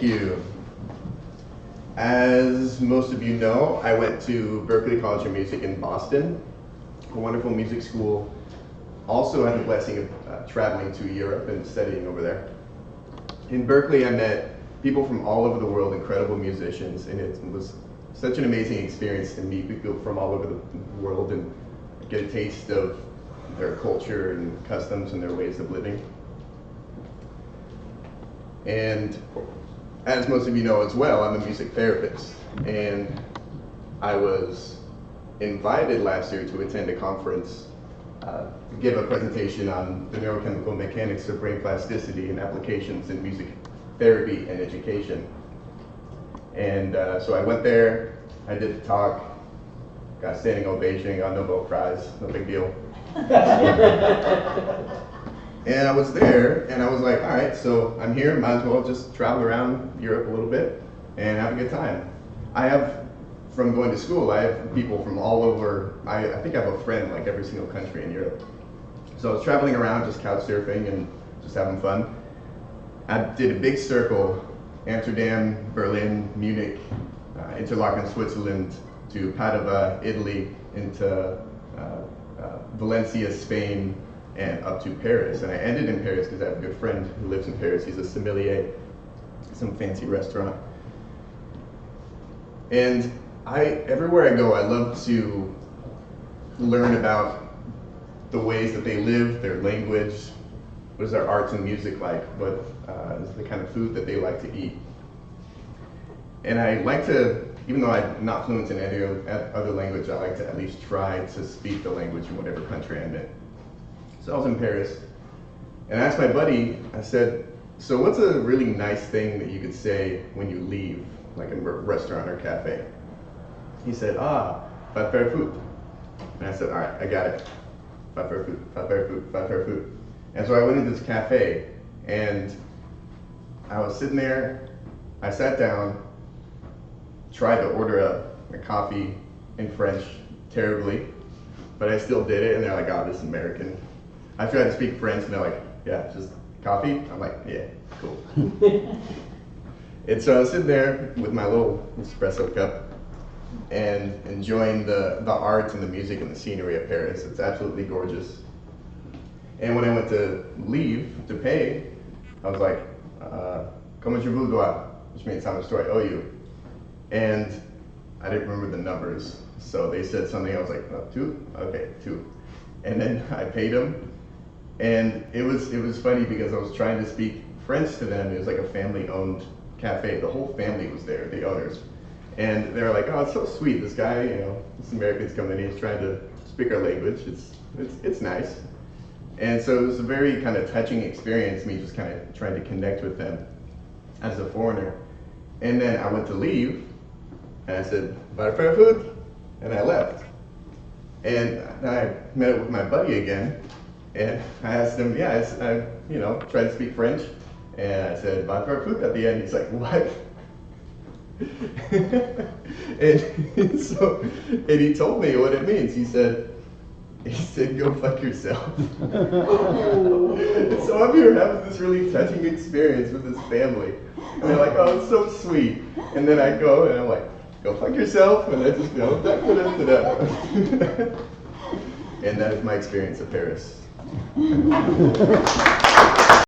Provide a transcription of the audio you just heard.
Thank you. As most of you know, I went to Berklee College of Music in Boston, a wonderful music school. Also had the blessing of traveling to Europe and studying over there. In Berklee, I met people from all over the world, incredible musicians, and it was such an amazing experience to meet people from all over the world and get a taste of their culture and customs and their ways of living. And as most of you know as well, I'm a music therapist, and I was invited last year to attend a conference, give a presentation on the neurochemical mechanics of brain plasticity and applications in music therapy and education. And so I went there, I did the talk, got standing ovation, got a Nobel Prize, no big deal. And I was there, and I was like, all right, so I'm here, might as well just travel around Europe a little bit and have a good time. I have, from going to school, I have people from all over, I think I have a friend in like every single country in Europe. So I was traveling around just couch surfing and just having fun. I did a big circle, Amsterdam, Berlin, Munich, Interlaken, Switzerland, to Padova, Italy, into Valencia, Spain, and up to Paris. And I ended in Paris because I have a good friend who lives in Paris. He's a sommelier, some fancy restaurant. And everywhere I go, I love to learn about the ways that they live, their language, what is their arts and music like, what is the kind of food that they like to eat. And I like to, even though I'm not fluent in any other language, I like to at least try to speak the language in whatever country I'm in. So I was in Paris, and I asked my buddy, I said, so what's a really nice thing that you could say when you leave, like in a restaurant or cafe? He said, pas faire food. And I said, all right, I got it. Pas faire food, pas faire food, pas faire food. And so I went into this cafe, and I was sitting there, I sat down, tried to order a coffee in French terribly, but I still did it, and they're like, oh, this is American. I tried to speak French, and they're like, yeah, just coffee? I'm like, yeah, cool. And so I was sitting there with my little espresso cup and enjoying the art and the music and the scenery of Paris. It's absolutely gorgeous. And when I went to leave to pay, I was like, comment je vous dois, which means how much do I owe you? And I didn't remember the numbers. So they said something, I was like, oh, 2? Okay, 2. And then I paid them. And it was funny because I was trying to speak French to them. It was like a family-owned cafe. The whole family was there, the owners. And they were like, oh, it's so sweet. This guy, this American's coming in, he's trying to speak our language. It's nice. And so it was a very kind of touching experience, me just kind of trying to connect with them as a foreigner. And then I went to leave, and I said, "Butter for food," and I left. And I met up with my buddy again, and I asked him, I tried to speak French, and I said, "Butter for food" at the end. He's like, "What?" and he told me what it means. He said, go fuck yourself. And so I'm here having this really touching experience with this family. And they're like, oh, it's so sweet. And then I go and I'm like, go fuck yourself. And I just go, and that is my experience of Paris.